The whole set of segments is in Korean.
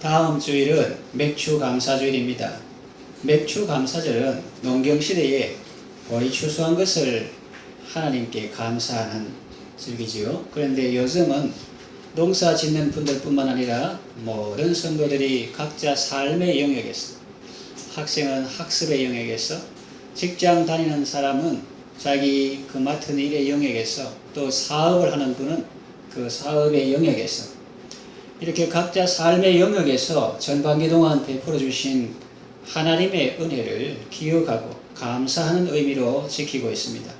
다음 주일은 맥추감사주일입니다. 맥추감사절은 농경시대에 보리 추수한 것을 하나님께 감사하는 절기지요. 그런데 요즘은 농사 짓는 분들 뿐만 아니라 모든 성도들이 각자 삶의 영역에서, 학생은 학습의 영역에서, 직장 다니는 사람은 자기 그 맡은 일의 영역에서, 또 사업을 하는 분은 그 사업의 영역에서, 이렇게 각자 삶의 영역에서 전반기 동안 베풀어 주신 하나님의 은혜를 기억하고 감사하는 의미로 지키고 있습니다.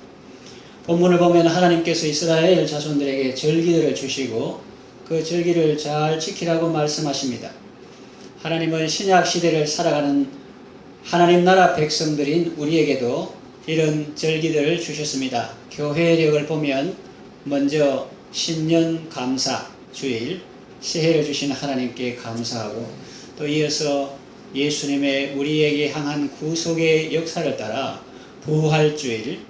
본문을 보면 하나님께서 이스라엘 자손들에게 절기들을 주시고 그 절기를 잘 지키라고 말씀하십니다. 하나님은 신약 시대를 살아가는 하나님 나라 백성들인 우리에게도 이런 절기들을 주셨습니다. 교회력을 보면 먼저 신년 감사 주일, 새해를 주신 하나님께 감사하고, 또 이어서 예수님의 우리에게 향한 구속의 역사를 따라 부활주일,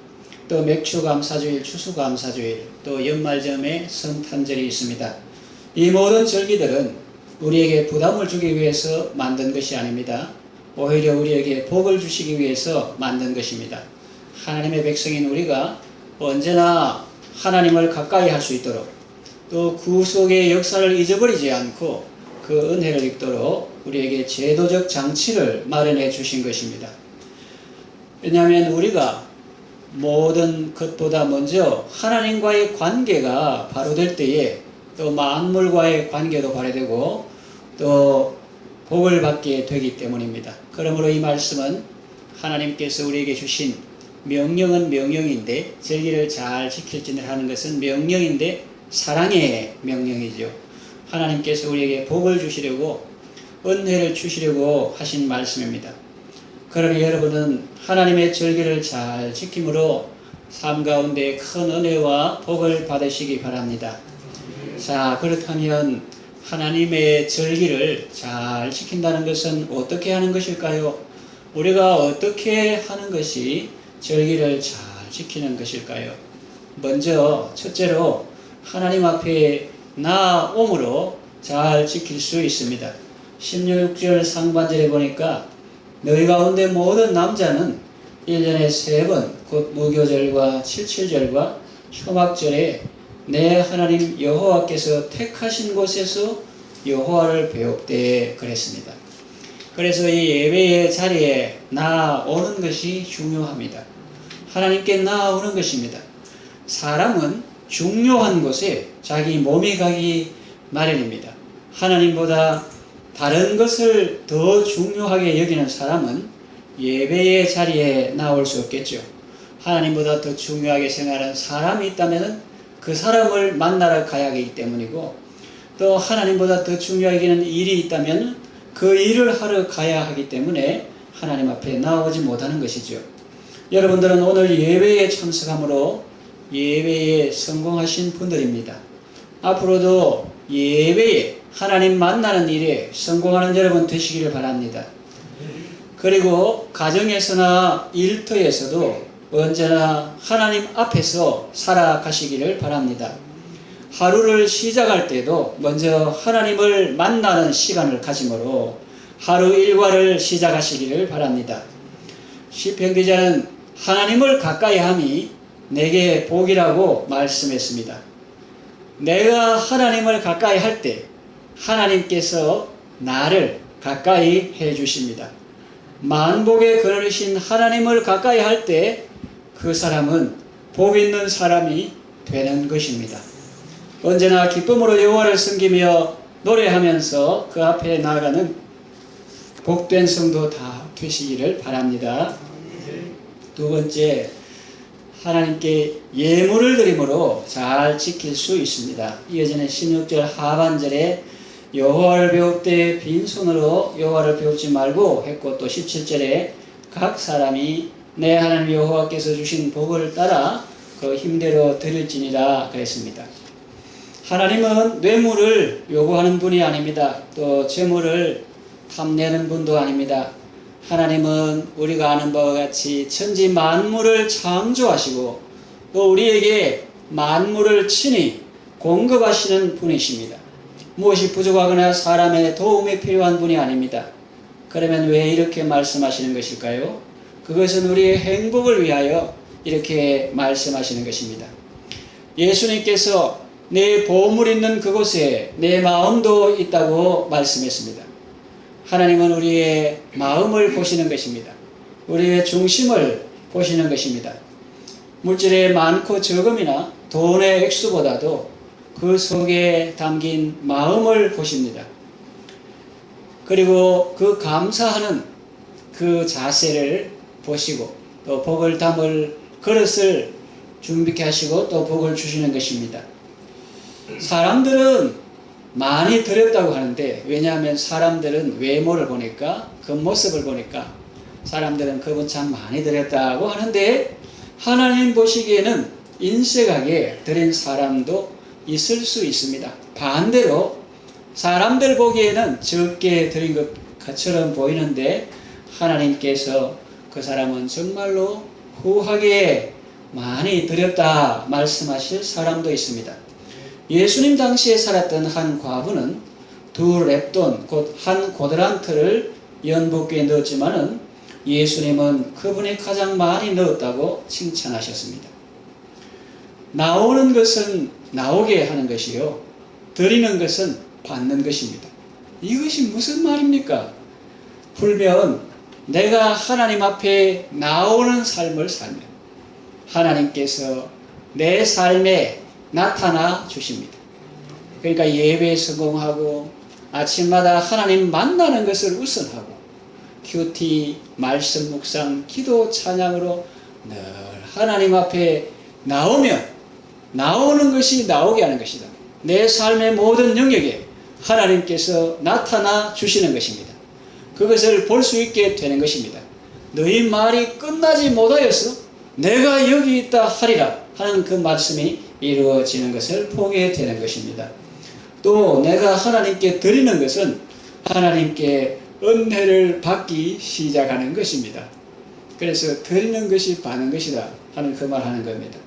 또 맥추감사주일, 추수감사주일, 또 연말점에 성탄절이 있습니다. 이 모든 절기들은 우리에게 부담을 주기 위해서 만든 것이 아닙니다. 오히려 우리에게 복을 주시기 위해서 만든 것입니다. 하나님의 백성인 우리가 언제나 하나님을 가까이 할 수 있도록, 또 구속의 역사를 잊어버리지 않고 그 은혜를 입도록 우리에게 제도적 장치를 마련해 주신 것입니다. 왜냐하면 우리가 모든 것보다 먼저 하나님과의 관계가 바로 될 때에 또 만물과의 관계도 발휘되고 또 복을 받게 되기 때문입니다. 그러므로 이 말씀은 하나님께서 우리에게 주신 명령은 명령인데, 절기를 잘 지킬지를 하는 것은 명령인데 사랑의 명령이죠. 하나님께서 우리에게 복을 주시려고, 은혜를 주시려고 하신 말씀입니다. 그러니 여러분은 하나님의 절기를 잘 지킴으로 삶 가운데 큰 은혜와 복을 받으시기 바랍니다. 자, 그렇다면 하나님의 절기를 잘 지킨다는 것은 어떻게 하는 것일까요? 우리가 어떻게 하는 것이 절기를 잘 지키는 것일까요? 먼저 첫째로 하나님 앞에 나옴으로 잘 지킬 수 있습니다. 16절 상반절에 보니까 너희 가운데 모든 남자는 1년에 3번 곧 무교절과 칠칠절과 초막절에 내 하나님 여호와께서 택하신 곳에서 여호와를 배웁되 그랬습니다. 그래서 이 예배의 자리에 나오는 것이 중요합니다. 하나님께 나오는 것입니다. 사람은 중요한 곳에 자기 몸이 가기 마련입니다. 하나님보다 다른 것을 더 중요하게 여기는 사람은 예배의 자리에 나올 수 없겠죠. 하나님보다 더 중요하게 생각하는 사람이 있다면 그 사람을 만나러 가야 하기 때문이고, 또 하나님보다 더 중요하게 여기는 일이 있다면 그 일을 하러 가야 하기 때문에 하나님 앞에 나오지 못하는 것이죠. 여러분들은 오늘 예배에 참석함으로 예배에 성공하신 분들입니다. 앞으로도 예배에 하나님 만나는 일에 성공하는 여러분 되시기를 바랍니다. 그리고 가정에서나 일터에서도 언제나 하나님 앞에서 살아가시기를 바랍니다. 하루를 시작할 때도 먼저 하나님을 만나는 시간을 가짐으로 하루 일과를 시작하시기를 바랍니다. 시편 기자는 하나님을 가까이 함이 내게 복이라고 말씀했습니다. 내가 하나님을 가까이 할 때 하나님께서 나를 가까이 해 주십니다. 만복의 근원이신 하나님을 가까이 할 때 그 사람은 복 있는 사람이 되는 것입니다. 언제나 기쁨으로 여호와를 섬기며 노래하면서 그 앞에 나아가는 복된 성도 다 되시기를 바랍니다. 두 번째, 하나님께 예물을 드림으로 잘 지킬 수 있습니다. 이어지는 16절 하반절에 여호와를 배웁되 빈손으로 여호와를 배우지 말고 했고, 또 17절에 각 사람이 내 하나님 여호와께서 주신 복을 따라 그 힘대로 드릴지니라 그랬습니다. 하나님은 뇌물을 요구하는 분이 아닙니다. 또 재물을 탐내는 분도 아닙니다. 하나님은 우리가 아는 바와 같이 천지 만물을 창조하시고 또 우리에게 만물을 친히 공급하시는 분이십니다. 무엇이 부족하거나 사람의 도움이 필요한 분이 아닙니다. 그러면 왜 이렇게 말씀하시는 것일까요? 그것은 우리의 행복을 위하여 이렇게 말씀하시는 것입니다. 예수님께서 내 보물 있는 그곳에 내 마음도 있다고 말씀했습니다. 하나님은 우리의 마음을 보시는 것입니다. 우리의 중심을 보시는 것입니다. 물질의 많고 적음이나 돈의 액수보다도 그 속에 담긴 마음을 보십니다. 그리고 그 감사하는 그 자세를 보시고 또 복을 담을 그릇을 준비케 하시고 또 복을 주시는 것입니다. 사람들은 많이 드렸다고 하는데, 왜냐하면 사람들은 외모를 보니까, 겉모습을 보니까 사람들은 그분 참 많이 드렸다고 하는데, 하나님 보시기에는 인색하게 드린 사람도 있을 수 있습니다. 반대로 사람들 보기에는 적게 드린 것처럼 보이는데, 하나님께서 그 사람은 정말로 후하게 많이 드렸다 말씀하실 사람도 있습니다. 예수님 당시에 살았던 한 과부는 2렙돈 곧 한 고드란트를 연복기에 넣었지만은 예수님은 그분이 가장 많이 넣었다고 칭찬하셨습니다. 나오는 것은 나오게 하는 것이요, 드리는 것은 받는 것입니다. 이것이 무슨 말입니까? 불면 내가 하나님 앞에 나오는 삶을 살면 하나님께서 내 삶에 나타나 주십니다. 그러니까 예배에 성공하고 아침마다 하나님 만나는 것을 우선하고 큐티, 말씀 묵상, 기도, 찬양으로 늘 하나님 앞에 나오면 나오는 것이 나오게 하는 것이다. 내 삶의 모든 영역에 하나님께서 나타나 주시는 것입니다. 그것을 볼 수 있게 되는 것입니다. 너희 말이 끝나지 못하여서 내가 여기 있다 하리라 하는 그 말씀이 이루어지는 것을 보게 되는 것입니다. 또 내가 하나님께 드리는 것은 하나님께 은혜를 받기 시작하는 것입니다. 그래서 드리는 것이 받는 것이다 하는 그 말 하는 겁니다.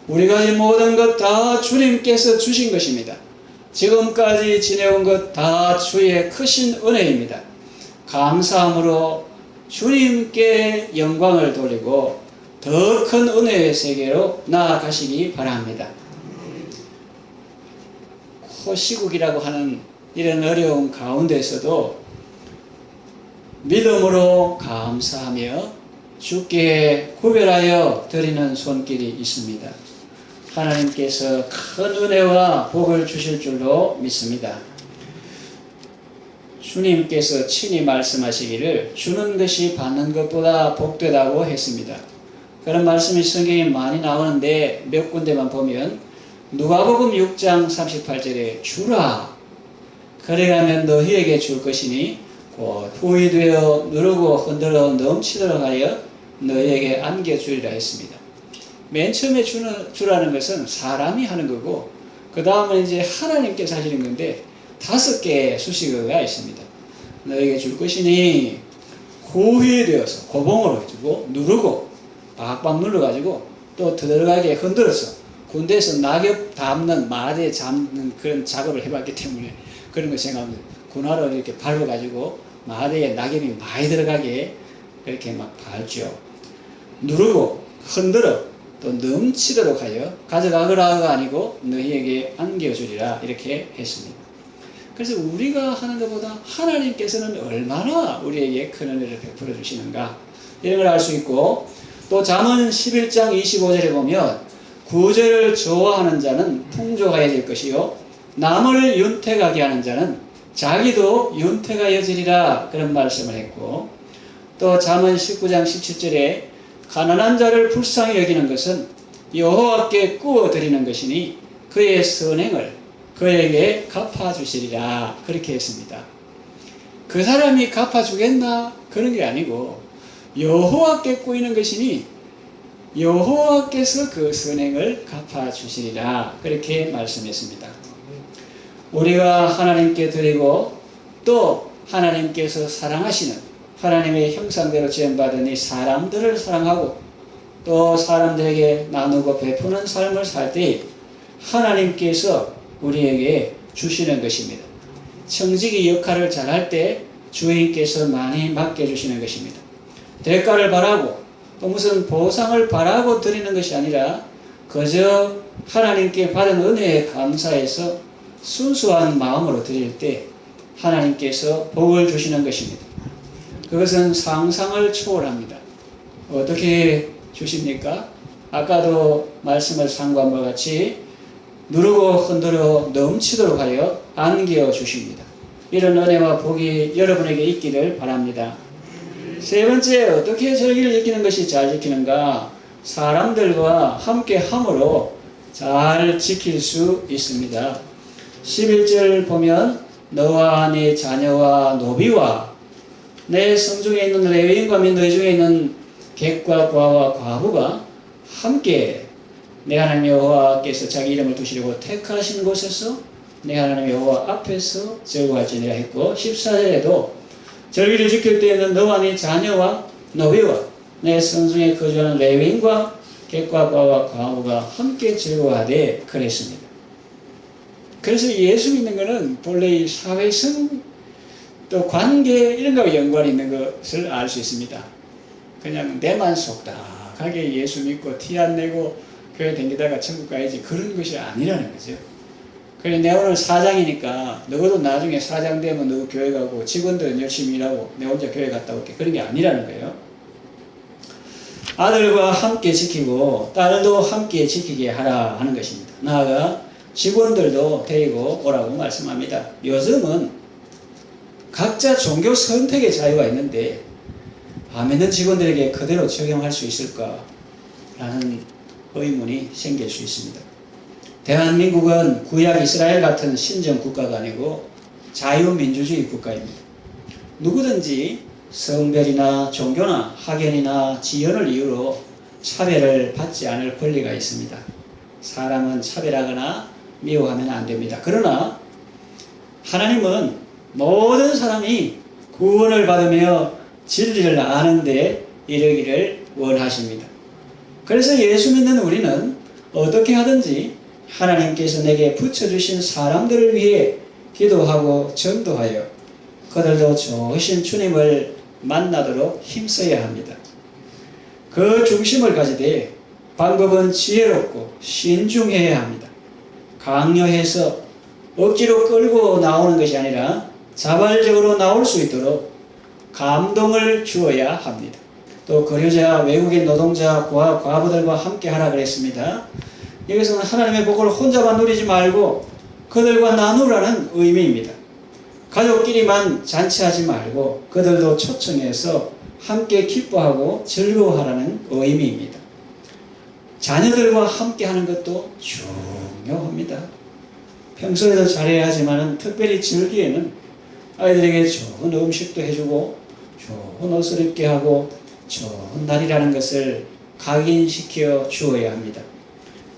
우리가 이 모든 것 다 주님께서 주신 것입니다. 지금까지 지내온 것 다 주의 크신 은혜입니다. 감사함으로 주님께 영광을 돌리고 더 큰 은혜의 세계로 나아가시기 바랍니다. 코시국이라고 하는 이런 어려운 가운데서도 믿음으로 감사하며 주께 구별하여 드리는 손길이 있습니다. 하나님께서 큰 은혜와 복을 주실 줄로 믿습니다. 주님께서 친히 말씀하시기를 주는 것이 받는 것보다 복되다고 했습니다. 그런 말씀이 성경에 많이 나오는데 몇 군데만 보면 누가복음 6장 38절에 주라 그래가면 너희에게 줄 것이니 곧 후이 되어 누르고 흔들어 넘치도록 하여 너희에게 안겨주리라 했습니다. 맨 처음에 주라는 것은 사람이 하는 거고 그 다음은 이제 하나님께서 하시는 건데 5개의 수식어가 있습니다. 너희에게 줄 것이니 후이 되어서 고봉으로 해주고 누르고 박박 눌러가지고 또 들어가게 흔들어서 군대에서 낙엽 담는 마대 잡는 그런 작업을 해봤기 때문에 그런 거 생각합니다. 군화로 이렇게 밟아가지고 마대에 낙엽이 많이 들어가게 그렇게 막 밟죠. 누르고 흔들어 또 넘치도록 하여 가져가거라가 아니고 너희에게 안겨주리라 이렇게 했습니다. 그래서 우리가 하는 것보다 하나님께서는 얼마나 우리에게 큰 은혜를 베풀어 주시는가 이런 걸 알 수 있고, 또 잠언 11장 25절에 보면 구제를 좋아하는 자는 풍족하여질 것이요 남을 윤택하게 하는 자는 자기도 윤택하여지리라 그런 말씀을 했고, 또 잠언 19장 17절에 가난한 자를 불쌍히 여기는 것은 여호와께 구워드리는 것이니 그의 선행을 그에게 갚아주시리라 그렇게 했습니다. 그 사람이 갚아주겠나 그런 게 아니고 여호와께 꾸이는 것이니 여호와께서 그 선행을 갚아주시리라 그렇게 말씀했습니다. 우리가 하나님께 드리고 또 하나님께서 사랑하시는 하나님의 형상대로 지음받은 이 사람들을 사랑하고 또 사람들에게 나누고 베푸는 삶을 살 때 하나님께서 우리에게 주시는 것입니다. 청지기 역할을 잘할 때 주인께서 많이 맡겨주시는 것입니다. 대가를 바라고 또 무슨 보상을 바라고 드리는 것이 아니라 그저 하나님께 받은 은혜에 감사해서 순수한 마음으로 드릴 때 하나님께서 복을 주시는 것입니다. 그것은 상상을 초월합니다. 어떻게 주십니까? 아까도 말씀을 상고한 것 같이 누르고 흔들어 넘치도록 하여 안겨 주십니다. 이런 은혜와 복이 여러분에게 있기를 바랍니다. 세 번째, 어떻게 절기를 지키는 것이 잘 지키는가? 사람들과 함께 함으로 잘 지킬 수 있습니다. 11절 보면 너와 네 자녀와 노비와 내 성중에 있는 레위인과 및 너희 중에 있는 객과 과와 과부가 함께 내 하나님 여호와께서 자기 이름을 두시려고 택하신 곳에서 내 하나님 여호와 앞에서 즐거워할지니라 했고, 14절에도 절기를 지킬 때에는 너와 네 자녀와 노비와 내 성중에 거주하는 레위인과 객과 과와 과부가 함께 즐거워하되 그랬습니다. 그래서 예수 믿는 것은 본래 이 사회성 또 관계 이런 거와 연관이 있는 것을 알 수 있습니다. 그냥 내만 속닥하게 예수 믿고 티 안 내고 교회 다니다가 천국 가야지 그런 것이 아니라는 거죠. 그래 내가 오늘 사장이니까 너도 나중에 사장 되면 너 교회 가고 직원들은 열심히 일하고 내 혼자 교회 갔다 올게 그런 게 아니라는 거예요. 아들과 함께 지키고 딸도 함께 지키게 하라 하는 것입니다. 나아가 직원들도 데리고 오라고 말씀합니다. 요즘은 각자 종교 선택의 자유가 있는데 믿는 직원들에게 그대로 적용할 수 있을까? 라는 의문이 생길 수 있습니다. 대한민국은 구약 이스라엘 같은 신정 국가가 아니고 자유민주주의 국가입니다. 누구든지 성별이나 종교나 학연이나 지연을 이유로 차별을 받지 않을 권리가 있습니다. 사람은 차별하거나 미워하면 안 됩니다. 그러나 하나님은 모든 사람이 구원을 받으며 진리를 아는데 이르기를 원하십니다. 그래서 예수 믿는 우리는 어떻게 하든지 하나님께서 내게 붙여주신 사람들을 위해 기도하고 전도하여 그들도 좋으신 주님을 만나도록 힘써야 합니다. 그 중심을 가지되 방법은 지혜롭고 신중해야 합니다. 강요해서 억지로 끌고 나오는 것이 아니라 자발적으로 나올 수 있도록 감동을 주어야 합니다. 또 거류자, 외국인 노동자, 과부들과 함께 하라 그랬습니다. 여기서는 하나님의 복을 혼자만 누리지 말고 그들과 나누라는 의미입니다. 가족끼리만 잔치하지 말고 그들도 초청해서 함께 기뻐하고 즐거워하라는 의미입니다. 자녀들과 함께 하는 것도 중요합니다. 평소에도 잘해야 하지만 특별히 절기에는 아이들에게 좋은 음식도 해주고 좋은 옷을 입게 하고 좋은 날이라는 것을 각인시켜 주어야 합니다.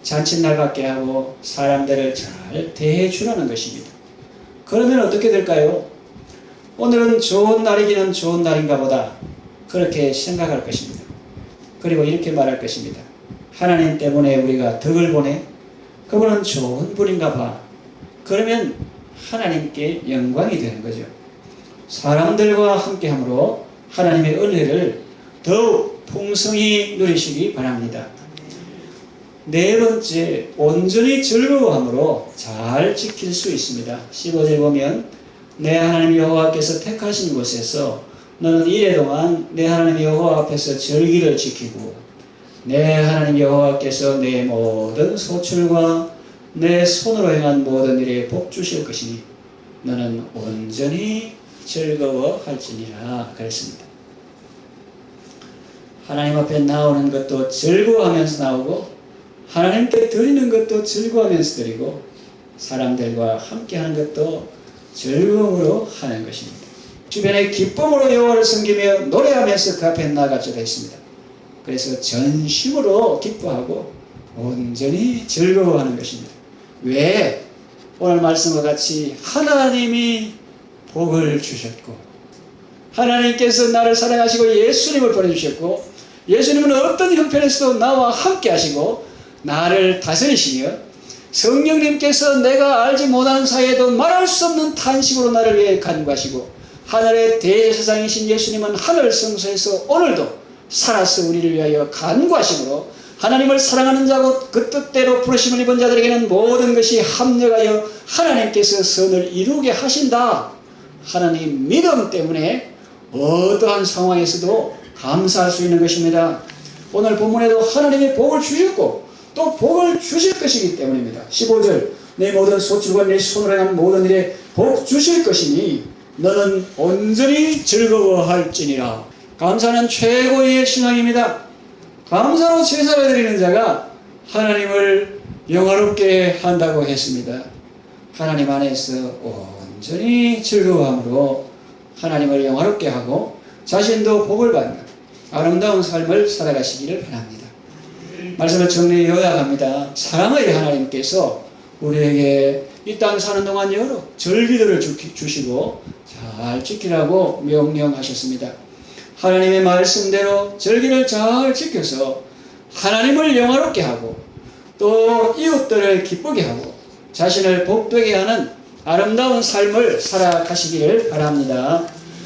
잔칫날 같게 하고 사람들을 잘 대해 주라는 것입니다. 그러면 어떻게 될까요? 오늘은 좋은 날이기는 좋은 날인가 보다 그렇게 생각할 것입니다. 그리고 이렇게 말할 것입니다. 하나님 때문에 우리가 덕을 보내 그분은 좋은 분인가 봐. 그러면 하나님께 영광이 되는 거죠. 사람들과 함께함으로 하나님의 은혜를 더욱 풍성히 누리시기 바랍니다. 네 번째, 온전히 즐거워함으로 잘 지킬 수 있습니다. 15절 보면 내 하나님 여호와께서 택하신 곳에서 너는 이래 동안 내 하나님 여호와 앞에서 절기를 지키고 내 하나님 여호와께서 내 모든 소출과 내 손으로 행한 모든 일에 복 주실 것이니 너는 온전히 즐거워할지니라 그랬습니다. 하나님 앞에 나오는 것도 즐거워하면서 나오고 하나님께 드리는 것도 즐거워하면서 드리고 사람들과 함께하는 것도 즐거움으로 하는 것입니다. 주변에 기쁨으로 여호와를 섬기며 노래하면서 그 앞에 나아가도록 했습니다. 그래서 전심으로 기뻐하고 온전히 즐거워하는 것입니다. 왜? 오늘 말씀과 같이 하나님이 복을 주셨고 하나님께서 나를 사랑하시고 예수님을 보내주셨고 예수님은 어떤 형편에서도 나와 함께 하시고 나를 다스리시며 성령님께서 내가 알지 못하는 사이에도 말할 수 없는 탄식으로 나를 위해 간구하시고, 하늘의 대제사장이신 예수님은 하늘 성소에서 오늘도 살아서 우리를 위하여 간구하시므로, 하나님을 사랑하는 자고 그 뜻대로 부르심을 입은 자들에게는 모든 것이 합력하여 하나님께서 선을 이루게 하신다. 하나님 믿음 때문에 어떠한 상황에서도 감사할 수 있는 것입니다. 오늘 본문에도 하나님이 복을 주셨고 또 복을 주실 것이기 때문입니다. 15절, 내 모든 소출과 내 손으로 행한 모든 일에 복 주실 것이니 너는 온전히 즐거워할지니라. 감사는 최고의 신앙입니다. 감사로 제사를 드리는 자가 하나님을 영화롭게 한다고 했습니다. 하나님 안에서 온전히 즐거워함으로 하나님을 영화롭게 하고 자신도 복을 받는 아름다운 삶을 살아가시기를 바랍니다. 말씀을 정리 요약합니다. 사랑의 하나님께서 우리에게 이 땅 사는 동안 여러 절기들을 주시고 잘 지키라고 명령하셨습니다. 하나님의 말씀대로 절기를 잘 지켜서 하나님을 영화롭게 하고 또 이웃들을 기쁘게 하고 자신을 복되게 하는 아름다운 삶을 살아가시기를 바랍니다.